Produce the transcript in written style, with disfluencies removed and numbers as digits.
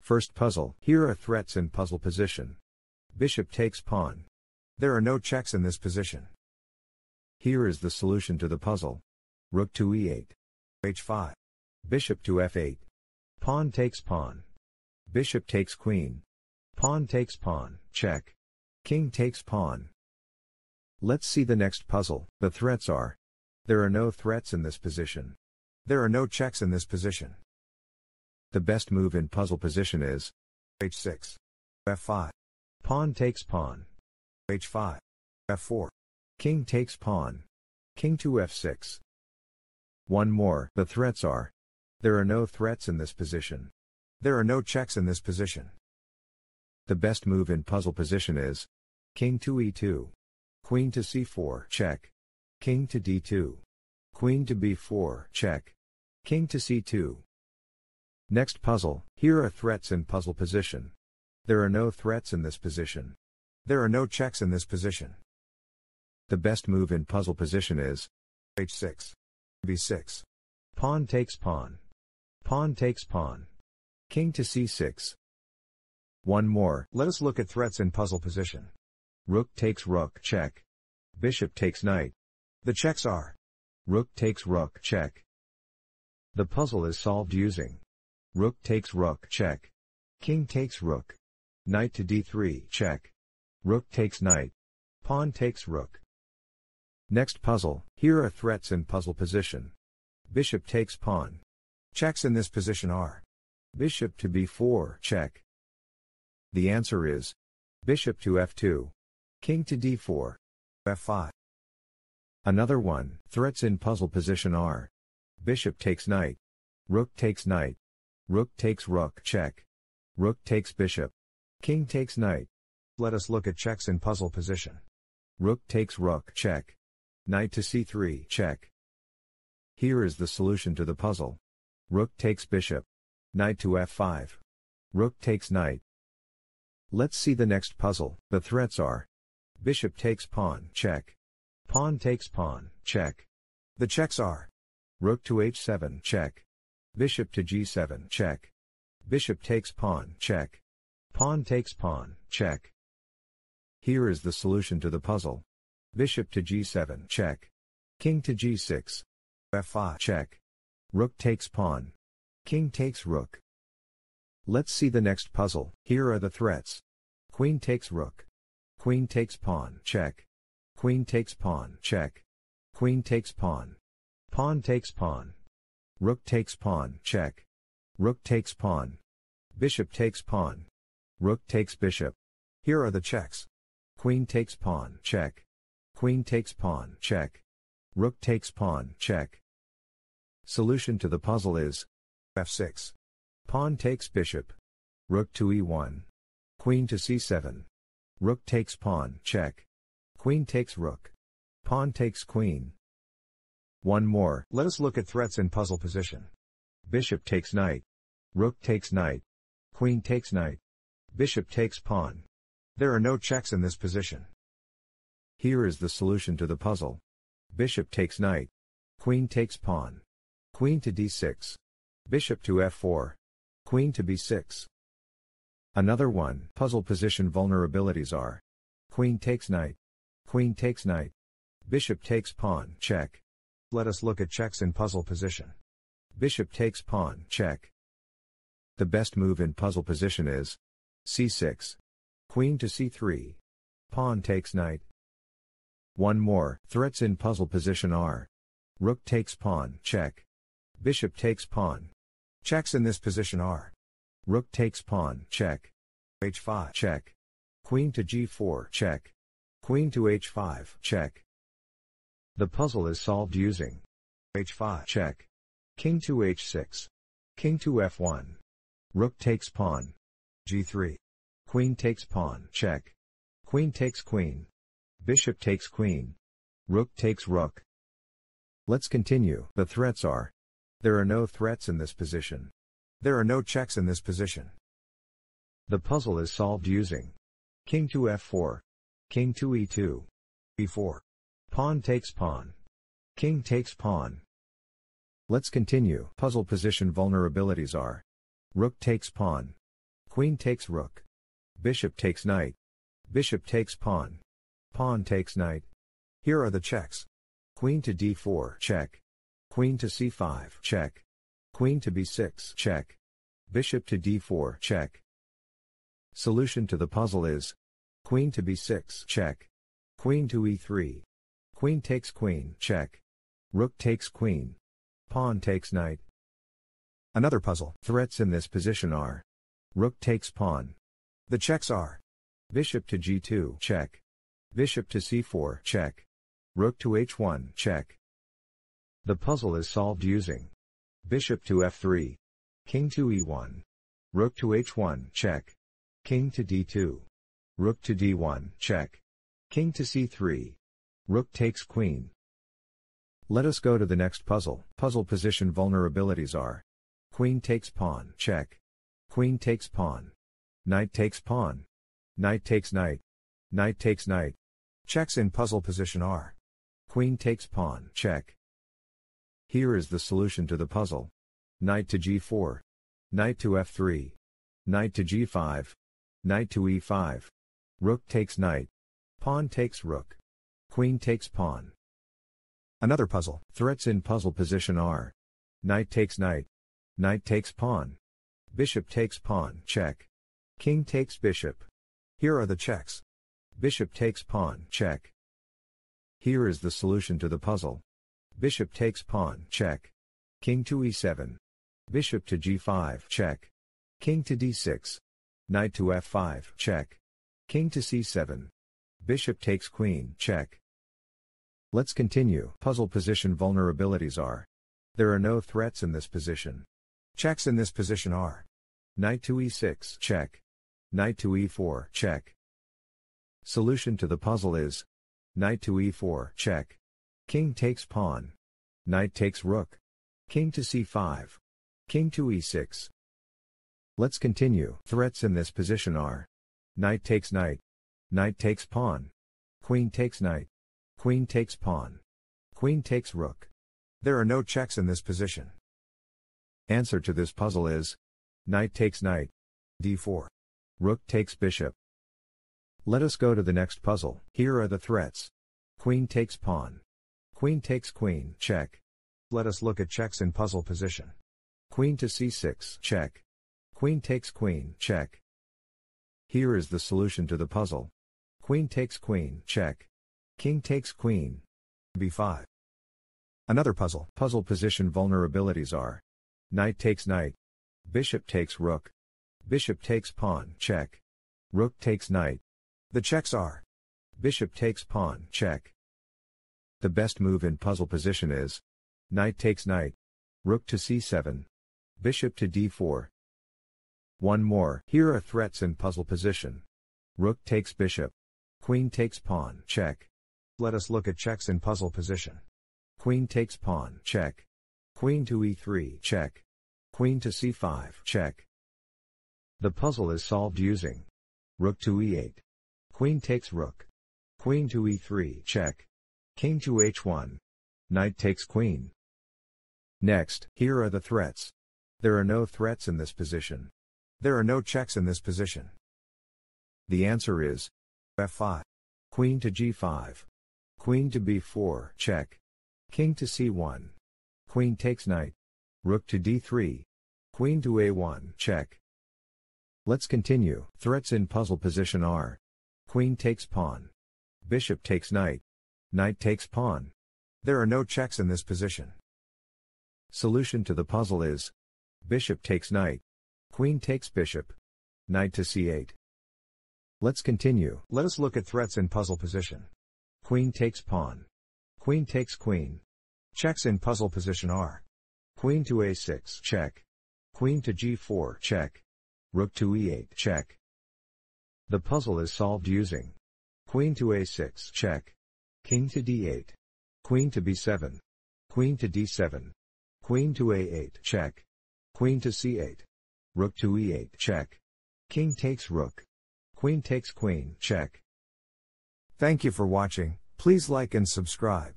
First puzzle. Here are threats in puzzle position. Bishop takes pawn. There are no checks in this position. Here is the solution to the puzzle. Rook to e8. h5. Bishop to f8. Pawn takes pawn. Bishop takes queen. Pawn takes pawn, check. King takes pawn. Let's see the next puzzle. The threats are. There are no threats in this position. There are no checks in this position. The best move in puzzle position is h6. f5. Pawn takes pawn. h5. f4. King takes pawn. King to f6. One more. The threats are. There are no threats in this position. There are no checks in this position. The best move in puzzle position is king to e2. Queen to c4, check. King to d2. Queen to b4, check. King to c2. Next puzzle. Here are threats in puzzle position. There are no threats in this position. There are no checks in this position. The best move in puzzle position is h6. b6. Pawn takes pawn. Pawn takes pawn. King to c6. One more. Let us look at threats in puzzle position. Rook takes rook, check. Bishop takes knight. The checks are. Rook takes rook, check. The puzzle is solved using. Rook takes rook, check. King takes rook. Knight to d3, check. Rook takes knight. Pawn takes rook. Next puzzle. Here are threats in puzzle position. Bishop takes pawn. Checks in this position are. Bishop to b4, check. The answer is bishop to f2. King to d4. f5. Another one. Threats in puzzle position are. Bishop takes knight. Rook takes knight. Rook takes rook, check. Rook takes bishop. King takes knight. Let us look at checks in puzzle position. Rook takes rook, check. Knight to c3, check. Here is the solution to the puzzle. Rook takes bishop. Knight to f5. Rook takes knight. Let's see the next puzzle. The threats are. Bishop takes pawn, check. Pawn takes pawn, check. The checks are. Rook to h7, check. Bishop to g7, check. Bishop takes pawn, check. Pawn takes pawn, check. Here is the solution to the puzzle. Bishop to g7, check. King to g6. f5, check. Rook takes pawn. King takes rook. Let's see the next puzzle. Here are the threats. Queen takes rook. Queen takes pawn, check. Queen takes pawn, check. Queen takes pawn. Pawn takes pawn. Rook takes pawn, check. Rook takes pawn. Bishop takes pawn. Rook takes bishop. Here are the checks. Queen takes pawn, check. Queen takes pawn, check. Rook takes pawn, check. Solution to the puzzle is f6. Pawn takes bishop. Rook to e1. Queen to c7. Rook takes pawn, check. Queen takes rook. Pawn takes queen. One more. Let us look at threats in puzzle position. Bishop takes knight. Rook takes knight. Queen takes knight. Bishop takes pawn. There are no checks in this position. Here is the solution to the puzzle. Bishop takes knight. Queen takes pawn. Queen to d6. Bishop to f4. Queen to b6. Another one. Puzzle position vulnerabilities are. Queen takes knight. Queen takes knight. Bishop takes pawn, check. Let us look at checks in puzzle position. Bishop takes pawn, check. The best move in puzzle position is c6. Queen to c3. Pawn takes knight. One more. Threats in puzzle position are. Rook takes pawn, check. Bishop takes pawn. Checks in this position are. Rook takes pawn, check. h5, check. Queen to g4, check. Queen to h5, check. The puzzle is solved using h5, check. King to h6. King to f1. Rook takes pawn. g3. Queen takes pawn, check. Queen takes queen. Bishop takes queen. Rook takes rook. Let's continue. The threats are. There are no threats in this position. There are no checks in this position. The puzzle is solved using king to f4. King to e2. e4. Pawn takes pawn. King takes pawn. Let's continue. Puzzle position vulnerabilities are. Rook takes pawn. Queen takes rook. Bishop takes knight. Bishop takes pawn. Pawn takes knight. Here are the checks. Queen to d4, check. Queen to c5, check. Queen to b6, check. Bishop to d4, check. Solution to the puzzle is Queen to b6, check. Queen to e3. Queen takes queen, check. Rook takes queen. Pawn takes knight. Another puzzle. Threats in this position are rook takes pawn. The checks are bishop to g2, check. Bishop to c4, check. Rook to h1, check. The puzzle is solved using bishop to f3. King to e1. Rook to h1, check. King to d2. Rook to d1, check. King to c3. Rook takes queen. Let us go to the next puzzle. Puzzle position vulnerabilities are queen takes pawn, check. Queen takes pawn. Knight takes pawn. Knight takes knight. Knight takes knight. Checks in puzzle position are queen takes pawn, check. Here is the solution to the puzzle. Knight to g4. Knight to f3. Knight to g5. Knight to e5. Rook takes knight. Pawn takes rook. Queen takes pawn. Another puzzle. Threats in puzzle position are knight takes knight. Knight takes pawn. Bishop takes pawn, check. King takes bishop. Here are the checks. Bishop takes pawn, check. Here is the solution to the puzzle. Bishop takes pawn, check. King to e7. Bishop to g5, check. King to d6. Knight to f5, check. King to c7. Bishop takes queen, check. Let's continue. Puzzle position vulnerabilities are there are no threats in this position. Checks in this position are knight to e6, check. Knight to e4, check. Solution to the puzzle is knight to e4, check. King takes pawn. Knight takes rook. King to c5. King to e6. Let's continue. Threats in this position are knight takes knight. Knight takes pawn. Queen takes knight. Queen takes pawn. Queen takes rook. There are no checks in this position. Answer to this puzzle is knight takes knight. d4. Rook takes bishop. Let us go to the next puzzle. Here are the threats. Queen takes pawn. Queen takes queen, check. Let us look at checks in puzzle position. Queen to c6, check. Queen takes queen, check. Here is the solution to the puzzle. Queen takes queen, check. King takes queen. b5. Another puzzle. Puzzle position vulnerabilities are knight takes knight. Bishop takes rook. Bishop takes pawn, check. Rook takes knight. The checks are bishop takes pawn, check. The best move in puzzle position is knight takes knight. Rook to c7. Bishop to d4. One more. Here are threats in puzzle position. Rook takes bishop. Queen takes pawn, check. Let us look at checks in puzzle position. Queen takes pawn, check. Queen to e3, check. Queen to c5, check. The puzzle is solved using rook to e8. Queen takes rook. Queen to e3, check. King to h1. Knight takes queen. Next, here are the threats. There are no threats in this position. There are no checks in this position. The answer is f5. Queen to g5. Queen to b4, check. King to c1. Queen takes knight. Rook to d3. Queen to a1, check. Let's continue. Threats in puzzle position are queen takes pawn. Bishop takes knight. Knight takes pawn. There are no checks in this position. Solution to the puzzle is bishop takes knight. Queen takes bishop. Knight to c8. Let's continue. Let us look at threats in puzzle position. Queen takes pawn. Queen takes queen. Checks in puzzle position are queen to a6, check. Queen to g4, check. Rook to e8, check. The puzzle is solved using queen to a6, check. King to d8. Queen to b7. Queen to d7. Queen to a8, check. Queen to c8. Rook to e8, check. King takes rook. Queen takes queen, check. Thank you for watching. Please like and subscribe.